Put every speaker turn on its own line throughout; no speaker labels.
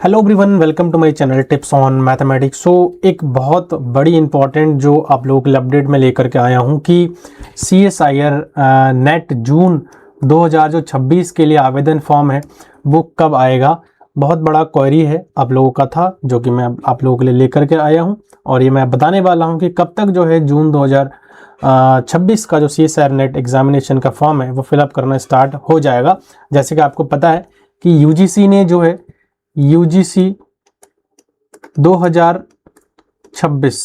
Hello everyone, welcome to my channel tips on mathematics. So एक बहुत बड़ी important जो आप लोगों के लिए अपडेट में लेकर के आया हूं कि CSIR नेट जून 2026 के लिए आवेदन फॉर्म है वो कब आएगा। बहुत बड़ा क्वेरी है आप लोगों का था जो कि मैं आप लोगों के लिए लेकर के आया हूं और ये मैं बताने वाला हूं कि कब तक जो है जून 2026 का जो CSIR नेट एग्जामिनेशन का फॉर्म है वो फिलअप करना स्टार्ट हो जाएगा। जैसे कि आपको पता है कि UGC ने जो है UGC 2026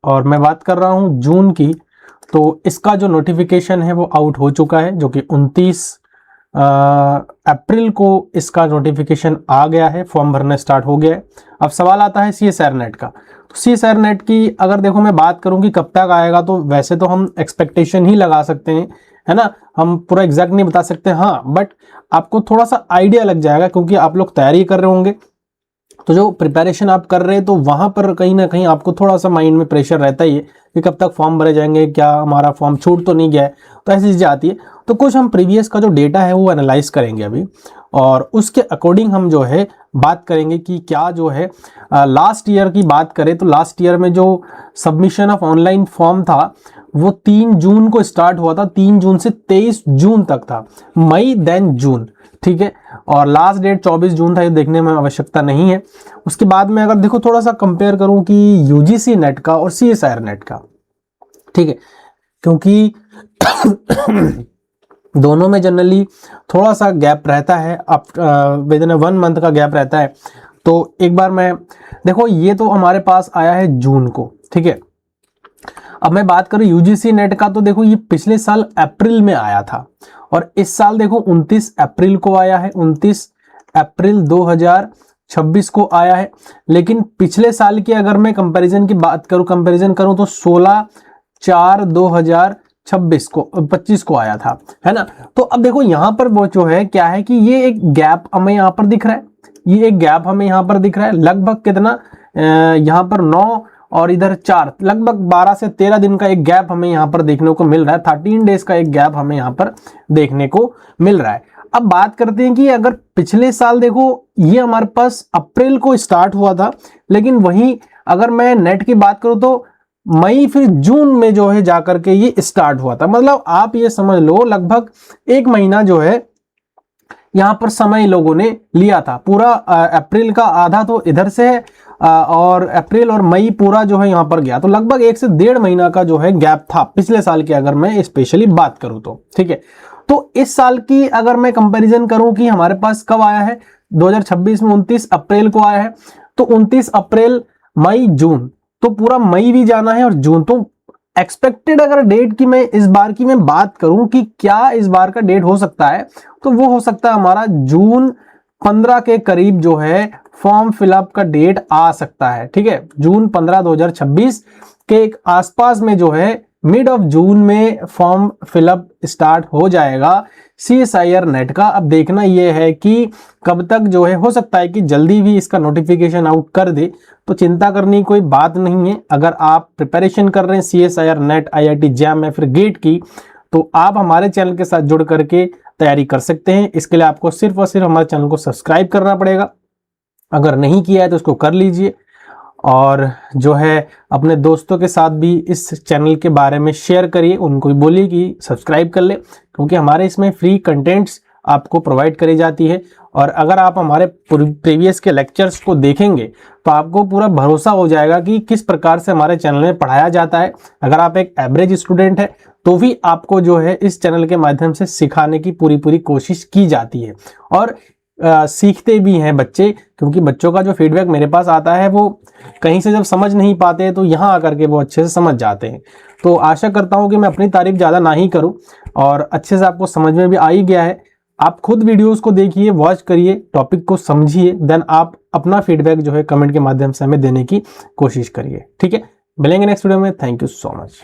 और मैं बात कर रहा हूं जून की, तो इसका जो नोटिफिकेशन है वो आउट हो चुका है जो कि 29 अप्रैल को इसका नोटिफिकेशन आ गया है, फॉर्म भरना स्टार्ट हो गया है। अब सवाल आता है CSIR नेट का। तो CSIR नेट की अगर देखो मैं बात करूं कि कब तक आएगा, तो वैसे तो हम एक्सपेक्टेशन ही लगा सकते हैं, है ना। हम पूरा एग्जैक्ट नहीं बता सकते, हाँ, बट आपको थोड़ा सा आइडिया लग जाएगा क्योंकि आप लोग तैयारी कर रहे होंगे। तो जो प्रिपरेशन आप कर रहे हैं तो वहां पर कहीं ना कहीं आपको थोड़ा सा माइंड में प्रेशर रहता ही है कि कब तक फॉर्म भरे जाएंगे, क्या हमारा फॉर्म छूट तो नहीं गया है। तो ऐसी चीजें आती है। तो कुछ हम प्रीवियस का जो डेटा है वो एनालाइज करेंगे अभी और उसके अकॉर्डिंग हम जो है बात करेंगे कि क्या जो है लास्ट ईयर की बात करें तो लास्ट ईयर में जो सबमिशन ऑफ ऑनलाइन फॉर्म था वो 3 जून को स्टार्ट हुआ था, 3 जून से 23 जून तक था, मई देन जून, ठीक है। और लास्ट डेट 24 जून था, ये देखने में आवश्यकता नहीं है। उसके बाद में अगर देखो थोड़ा सा कंपेयर करूं कि UGC नेट का और CSIR नेट का, ठीक है, क्योंकि दोनों में जनरली थोड़ा सा गैप रहता है, विद इन 1 मंथ का गैप रहता है। तो एक बार मैं देखो, ये तो हमारे पास आया है जून को, ठीक है। अब मैं बात करूं UGC नेट का, तो देखो ये पिछले साल अप्रैल में आया था और इस साल देखो 29 अप्रैल को आया है, 29 अप्रैल 2026 को आया है। लेकिन पिछले साल की अगर मैं कंपैरिजन की बात करूं, कंपैरिजन करूं तो 16/4/2026 को 25 को आया था, है ना। तो अब देखो यहां पर वो जो है क्या है कि ये एक गैप हमें यहां पर दिख रहा है, ये एक गैप हमें यहां पर दिख रहा है लगभग कितना, यहां पर 9 और इधर 4, लगभग 12 से 13 दिन का एक गैप हमें यहां पर देखने को मिल रहा है। 13 डेज का एक गैप हमें यहां पर देखने को मिल रहा है। अब बात करते हैं कि अगर पिछले साल देखो ये हमारे पास अप्रैल को स्टार्ट हुआ था, लेकिन वहीं अगर मैं नेट की बात करूं तो मई फिर जून में जो है जाकर के ये स्टार्ट हुआ था। मतलब आप ये समझ लो लगभग 1 महीना जो है यहां पर समय लोगों ने लिया था। पूरा अप्रैल का आधा तो इधर से है और अप्रैल और मई पूरा जो है यहां पर गया, तो लगभग 1 से 1.5 महीना का जो है गैप था पिछले साल की अगर मैं स्पेशली बात करूं तो, ठीक है। तो इस साल की अगर मैं कंपैरिजन करूं कि हमारे पास कब आया है 2026 में 29 अप्रैल को आया है, तो 29 अप्रैल मई जून, तो पूरा मई भी जाना है और जून। तो एक्सपेक्टेड अगर डेट की मैं इस बार की मैं बात करूं कि क्या इस बार का डेट हो सकता है, तो वो हो सकता है हमारा जून 15 के करीब जो है फॉर्म फिलअप का डेट आ सकता है, ठीक है। जून 15 2026 के आसपास में जो है मिड ऑफ जून में फॉर्म फिलअप स्टार्ट हो जाएगा CSIR नेट का। अब देखना यह है कि कब तक जो है, हो सकता है कि जल्दी भी इसका नोटिफिकेशन आउट कर दे, तो चिंता करने की कोई बात नहीं है। अगर आप प्रिपरेशन कर रहे हैं CSIR नेट, IIT JAM या फिर गेट की, तो आप हमारे चैनल के साथ जुड़ करके तैयारी कर सकते हैं। इसके लिए आपको सिर्फ और सिर्फ हमारे चैनल को सब्सक्राइब करना पड़ेगा। अगर नहीं किया है तो उसको कर लीजिए और जो है अपने दोस्तों के साथ भी इस चैनल के बारे में शेयर करिए, उनको भी बोलिए कि सब्सक्राइब कर ले, क्योंकि हमारे इसमें फ्री कंटेंट्स आपको प्रोवाइड करी जाती है। और अगर आप हमारे प्रीवियस के लेक्चर्स को देखेंगे तो आपको पूरा भरोसा हो जाएगा कि किस प्रकार से हमारे चैनल में पढ़ाया जाता है। अगर आप एक एवरेज स्टूडेंट है तो भी आपको जो है इस चैनल के माध्यम से सिखाने की पूरी कोशिश की जाती है और सीखते भी हैं बच्चे, क्योंकि बच्चों का जो फीडबैक मेरे पास आता है वो कहीं से जब समझ नहीं पाते तो यहाँ आकर के वो अच्छे से समझ जाते हैं। तो आशा करता हूँ कि मैं अपनी तारीफ ज़्यादा ना ही करूँ और अच्छे से आपको समझ में भी आ ही गया है। आप खुद वीडियोस को देखिए, वॉच करिए, टॉपिक को समझिए, देन आप अपना फीडबैक जो है कमेंट के माध्यम से हमें देने की कोशिश करिए, ठीक है। मिलेंगे नेक्स्ट वीडियो में। Thank you so much.